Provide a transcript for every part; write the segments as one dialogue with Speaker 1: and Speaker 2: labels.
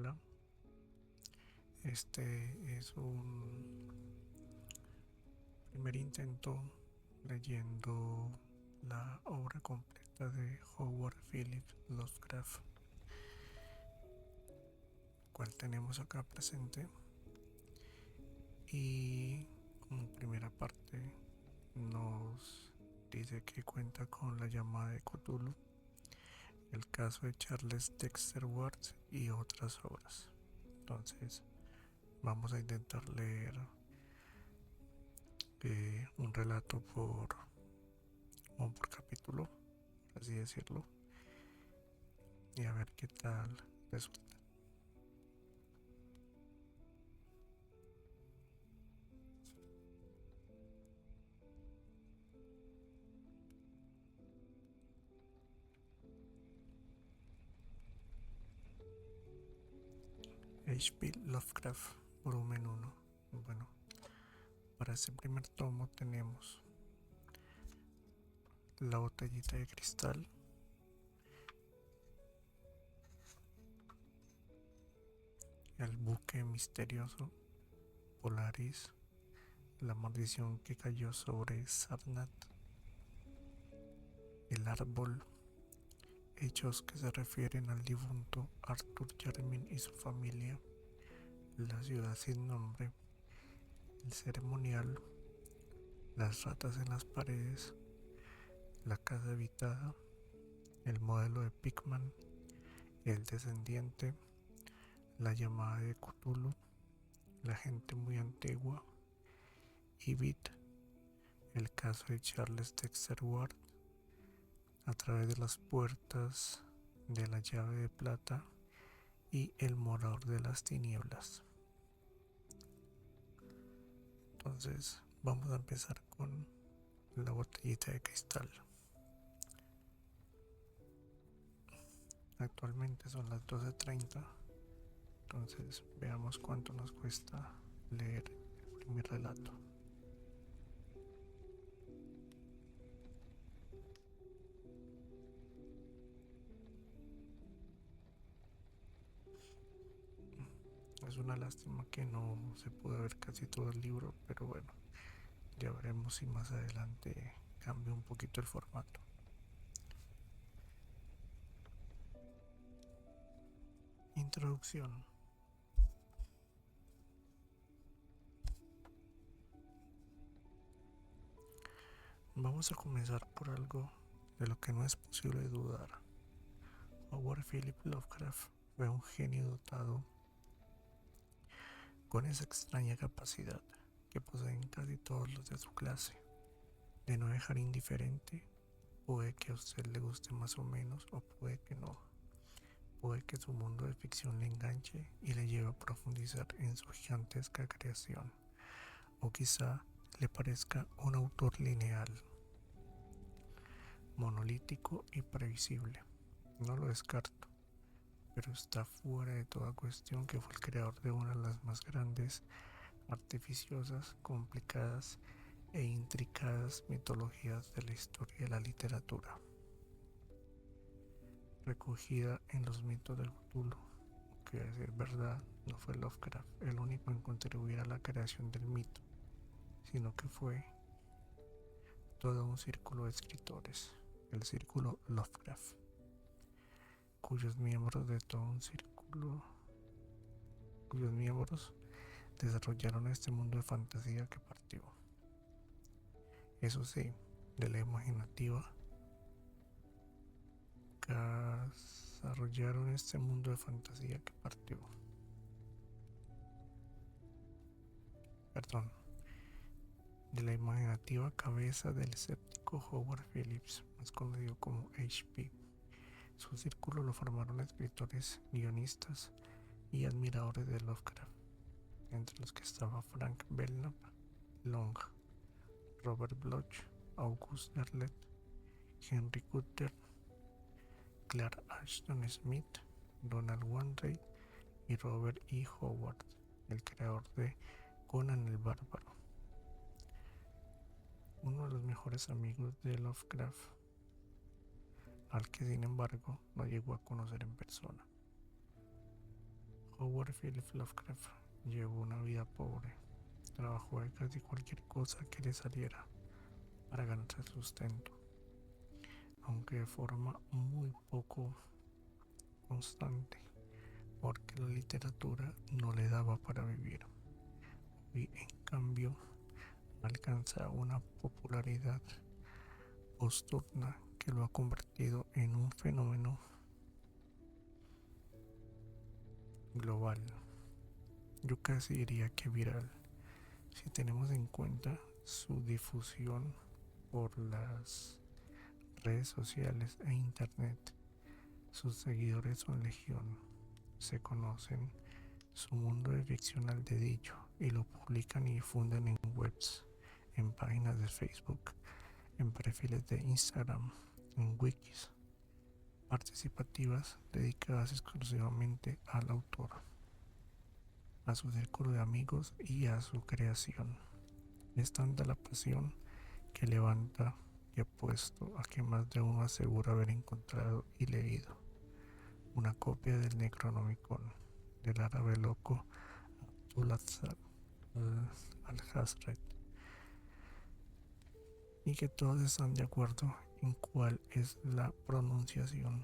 Speaker 1: Hola, este es un primer intento leyendo la obra completa de Howard Phillips Lovecraft, cual tenemos acá presente. Y como primera parte nos dice que cuenta con La llamada de Cthulhu, el caso de Charles Dexter Ward y otras obras. Entonces vamos a intentar leer un relato por capítulo, por así decirlo, y a ver qué tal resulta. H.P. Lovecraft, volumen 1. Bueno, para este primer tomo tenemos La botellita de cristal, El buque misterioso, Polaris, La maldición que cayó sobre Sarnat, El árbol, hechos que se refieren al difunto Arthur Jarmin y su familia, La ciudad sin nombre, El ceremonial, Las ratas en las paredes, La casa habitada, El modelo de Pickman, El descendiente, La llamada de Cthulhu, La gente muy antigua, Ibit, El caso de Charles Dexter Ward, A través de las puertas de la llave de plata y El morador de las tinieblas. Entonces vamos a empezar con La botellita de cristal. Actualmente son las 12:30, entonces veamos cuánto nos cuesta leer el primer relato. Es una lástima que no se pudo ver casi todo el libro, pero bueno, ya veremos si más adelante cambia un poquito el formato. Introducción. Vamos a comenzar por algo de lo que no es posible dudar. Howard Philip Lovecraft fue un genio dotado con esa extraña capacidad que poseen casi todos los de su clase, de no dejar indiferente. Puede que a usted le guste más o menos, o puede que no. Puede que su mundo de ficción le enganche y le lleve a profundizar en su gigantesca creación, o quizá le parezca un autor lineal, monolítico y previsible. No lo descarto, pero está fuera de toda cuestión que fue el creador de una de las más grandes, artificiosas, complicadas e intricadas mitologías de la historia de la literatura, recogida en los mitos del Cthulhu. Que a decir verdad, no fue Lovecraft el único en contribuir a la creación del mito, sino que fue todo un círculo de escritores, el círculo Lovecraft, cuyos miembros de todo un círculo, cuyos miembros desarrollaron este mundo de fantasía que partió. Eso sí, de la imaginativa, que desarrollaron este mundo de fantasía que partió. Perdón, de la imaginativa cabeza del escéptico Howard Phillips, más conocido como H.P. Su círculo lo formaron escritores, guionistas y admiradores de Lovecraft, entre los que estaba Frank Belknap Long, Robert Bloch, August Derleth, Henry Cutter, Clark Ashton Smith, Donald Wandrei y Robert E. Howard, el creador de Conan el Bárbaro, uno de los mejores amigos de Lovecraft, al que sin embargo no llegó a conocer en persona. Howard Phillips Lovecraft llevó una vida pobre. Trabajó de casi cualquier cosa que le saliera para ganarse el sustento, aunque de forma muy poco constante, porque la literatura no le daba para vivir. Y en cambio alcanza una popularidad posturna que lo ha convertido en un fenómeno global. Yo casi diría que viral, si tenemos en cuenta su difusión por las redes sociales e internet. Sus seguidores son legión, se conocen su mundo de ficción al dedillo y lo publican y difunden en webs, en páginas de Facebook, en perfiles de Instagram, en wikis participativas dedicadas exclusivamente al autor, a su círculo de amigos y a su creación. Es tanta la pasión que levanta y apuesto a que más de uno asegura haber encontrado y leído una copia del Necronomicon del árabe loco Abdul-Azad al-Hazred, y que todos están de acuerdo en cuál es la pronunciación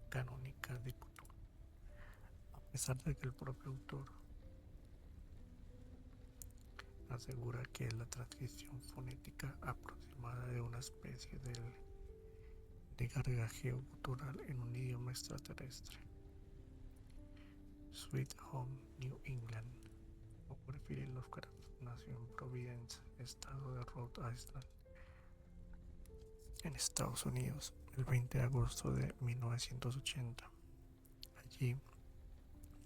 Speaker 1: canónica de Cthulhu, a pesar de que el propio autor asegura que es la transcripción fonética aproximada de una especie de gargajeo gutural en un idioma extraterrestre. Sweet Home, New England. Howard Phillips Lovecraft nació en Providence, estado de Rhode Island, en Estados Unidos, el 20 de agosto de 1980. Allí,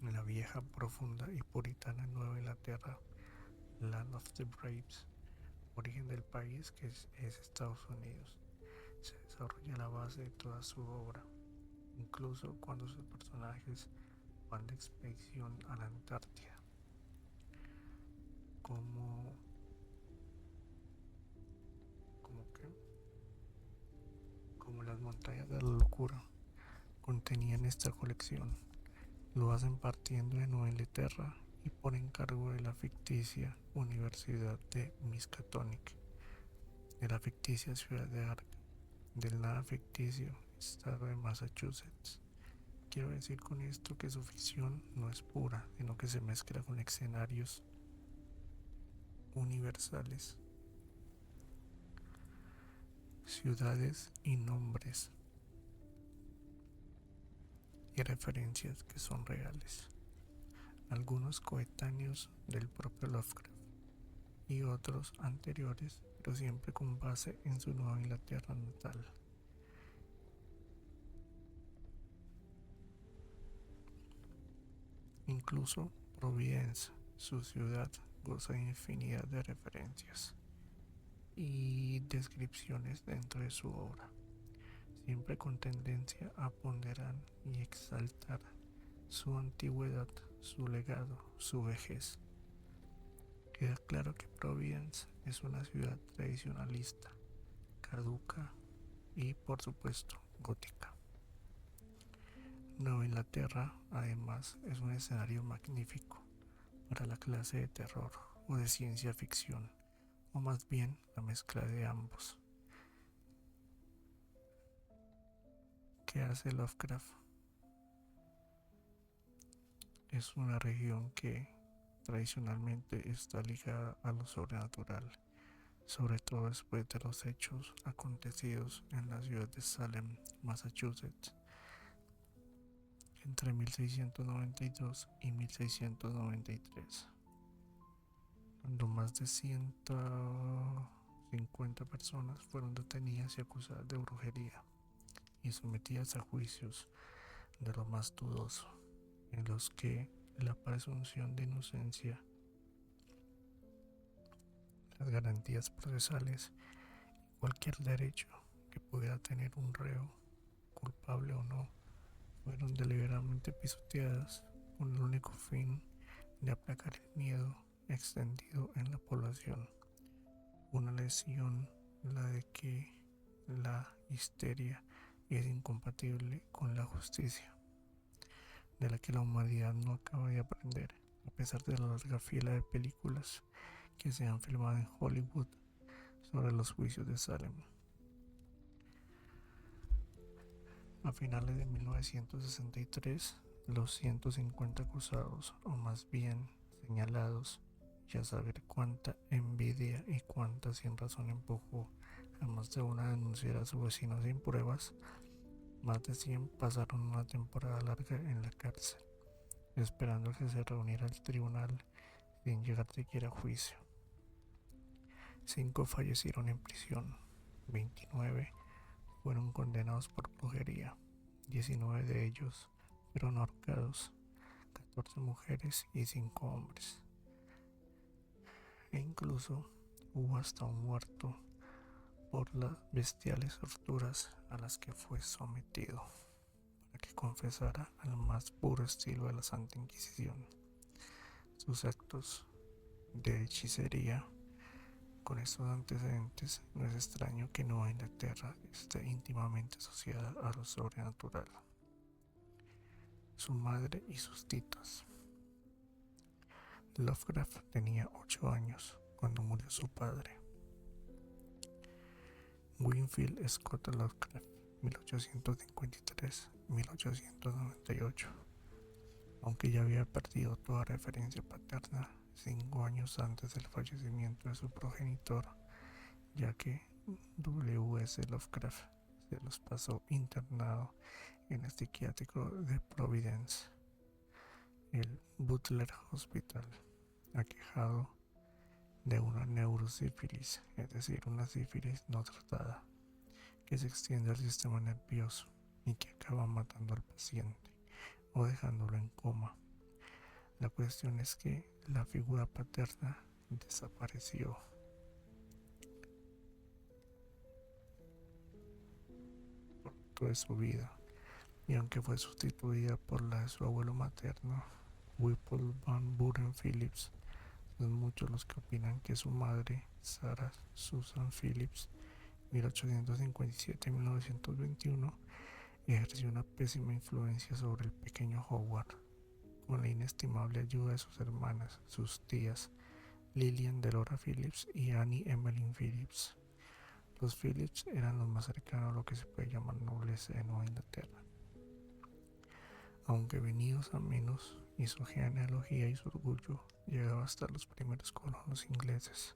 Speaker 1: en la vieja, profunda y puritana Nueva Inglaterra, Land of the Braves, origen del país que es Estados Unidos, se desarrolla la base de toda su obra, incluso cuando sus personajes van de expedición a la Antártida, como las montañas de la locura contenían esta colección. Lo hacen partiendo de Nueva Inglaterra y por encargo de la ficticia Universidad de Miskatonic, de la ficticia ciudad de Ark, del nada ficticio estado de Massachusetts. Quiero decir con esto que su ficción no es pura, sino que se mezcla con escenarios universales, ciudades y nombres y referencias que son reales, algunos coetáneos del propio Lovecraft y otros anteriores, pero siempre con base en su Nueva Inglaterra natal. Incluso Providence, su ciudad, goza de infinidad de referencias y descripciones dentro de su obra, siempre con tendencia a ponderar y exaltar su antigüedad, su legado, su vejez. Queda claro que Providence es una ciudad tradicionalista, caduca y, por supuesto, gótica. Nueva Inglaterra, además, es un escenario magnífico para la clase de terror o de ciencia ficción, o más bien la mezcla de ambos. ¿Qué hace Lovecraft? Es una región que tradicionalmente está ligada a lo sobrenatural, sobre todo después de los hechos acontecidos en la ciudad de Salem, Massachusetts, entre 1692 y 1693, cuando más de 150 personas fueron detenidas y acusadas de brujería y sometidas a juicios de lo más dudoso, en los que la presunción de inocencia, las garantías procesales y cualquier derecho que pudiera tener un reo, culpable o no, fueron deliberadamente pisoteadas con el único fin de aplacar el miedo extendido en la población. Una lesión, la de que la histeria y es incompatible con la justicia, de la que la humanidad no acaba de aprender, a pesar de la larga fila de películas que se han filmado en Hollywood sobre los juicios de Salem. A finales de 1963, los 150 acusados, o más bien señalados, ya saber cuánta envidia y cuánta sin razón empujó a más de una a denunciar a su vecino sin pruebas, más de 100 pasaron una temporada larga en la cárcel, esperando que se reuniera el tribunal sin llegar siquiera a juicio. 5 fallecieron en prisión, 29 fueron condenados por brujería, 19 de ellos fueron ahorcados, 14 mujeres y 5 hombres. E incluso hubo hasta un muerto por las bestiales torturas a las que fue sometido, para que confesara al más puro estilo de la Santa Inquisición sus actos de hechicería. Con estos antecedentes, no es extraño que Nueva Inglaterra esté íntimamente asociada a lo sobrenatural. Su madre y sus titas. Lovecraft tenía 8 años cuando murió su padre, Winfield Scott Lovecraft, 1853-1898. Aunque ya había perdido toda referencia paterna 5 años antes del fallecimiento de su progenitor, ya que W.S. Lovecraft se los pasó internado en el psiquiátrico de Providence, el Butler Hospital, aquejado de una neurosífilis, es decir, una sífilis no tratada, que se extiende al sistema nervioso y que acaba matando al paciente o dejándolo en coma. La cuestión es que la figura paterna desapareció. Por toda su vida, y aunque fue sustituida por la de su abuelo materno, Whipple Van Buren Phillips, son muchos los que opinan que su madre, Sarah Susan Phillips, 1857-1921, ejerció una pésima influencia sobre el pequeño Howard, con la inestimable ayuda de sus hermanas, sus tías, Lillian Delora Phillips y Annie Emmeline Phillips. Los Phillips eran los más cercanos a lo que se puede llamar nobleza de Nueva Inglaterra. Aunque venidos a menos, y su genealogía y su orgullo llegaba hasta los primeros colonos ingleses,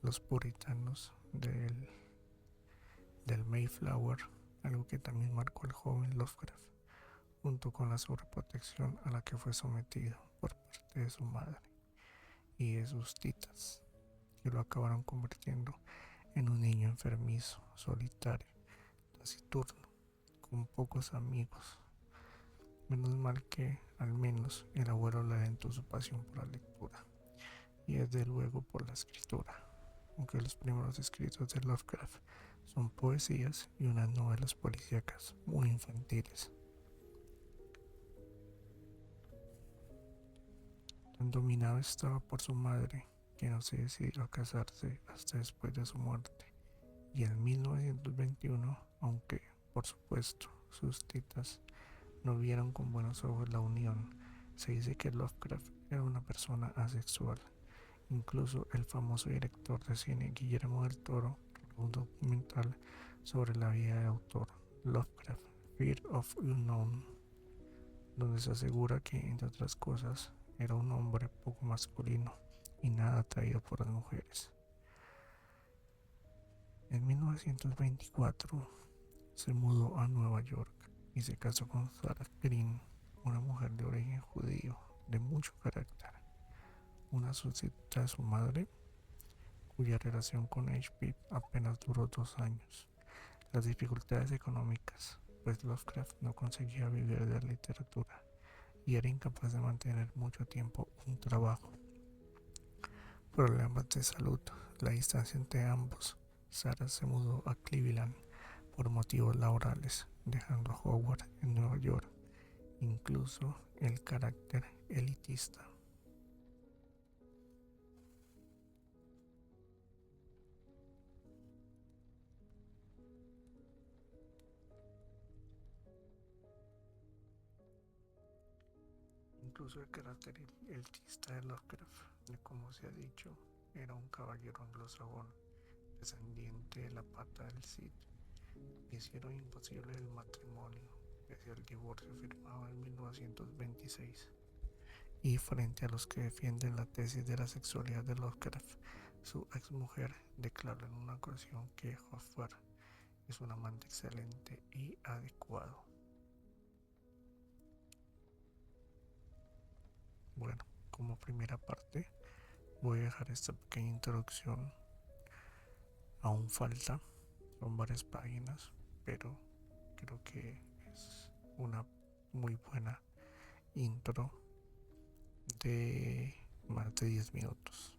Speaker 1: los puritanos del Mayflower, algo que también marcó al joven Lovecraft, junto con la sobreprotección a la que fue sometido por parte de su madre y de sus titas, que lo acabaron convirtiendo en un niño enfermizo, solitario, taciturno, con pocos amigos. Menos mal que, al menos, el abuelo le alentó su pasión por la lectura, y desde luego por la escritura, aunque los primeros escritos de Lovecraft son poesías y unas novelas policíacas muy infantiles. Tan dominado estaba por su madre que no se decidió a casarse hasta después de su muerte, y en 1921, aunque, por supuesto, sus titas no vieron con buenos ojos la unión, se dice que Lovecraft era una persona asexual. Incluso el famoso director de cine Guillermo del Toro rodó un documental sobre la vida del autor Lovecraft, Fear of Unknown, donde se asegura que, entre otras cosas, era un hombre poco masculino y nada atraído por las mujeres. En 1924 se mudó a Nueva York y se casó con Sarah Green, una mujer de origen judío de mucho carácter, una sustituta de su madre, cuya relación con H.P. apenas duró 2 años. Las dificultades económicas, pues Lovecraft no conseguía vivir de la literatura y era incapaz de mantener mucho tiempo un trabajo. Problemas de salud, la distancia entre ambos. Sarah se mudó a Cleveland por motivos laborales, dejando a Howard en Nueva York. Incluso el carácter elitista. Incluso el carácter y el chiste de Lovecraft, de como se ha dicho, era un caballero anglosajón, descendiente de la pata del Cid, que hicieron imposible el matrimonio, pese al divorcio firmado en 1926. Y frente a los que defienden la tesis de la sexualidad de Lovecraft, su exmujer declaró en una ocasión que Hoffer es un amante excelente y adecuado. Bueno, como primera parte voy a dejar esta pequeña introducción. Aún falta, son varias páginas, pero creo que es una muy buena intro de más de 10 minutos.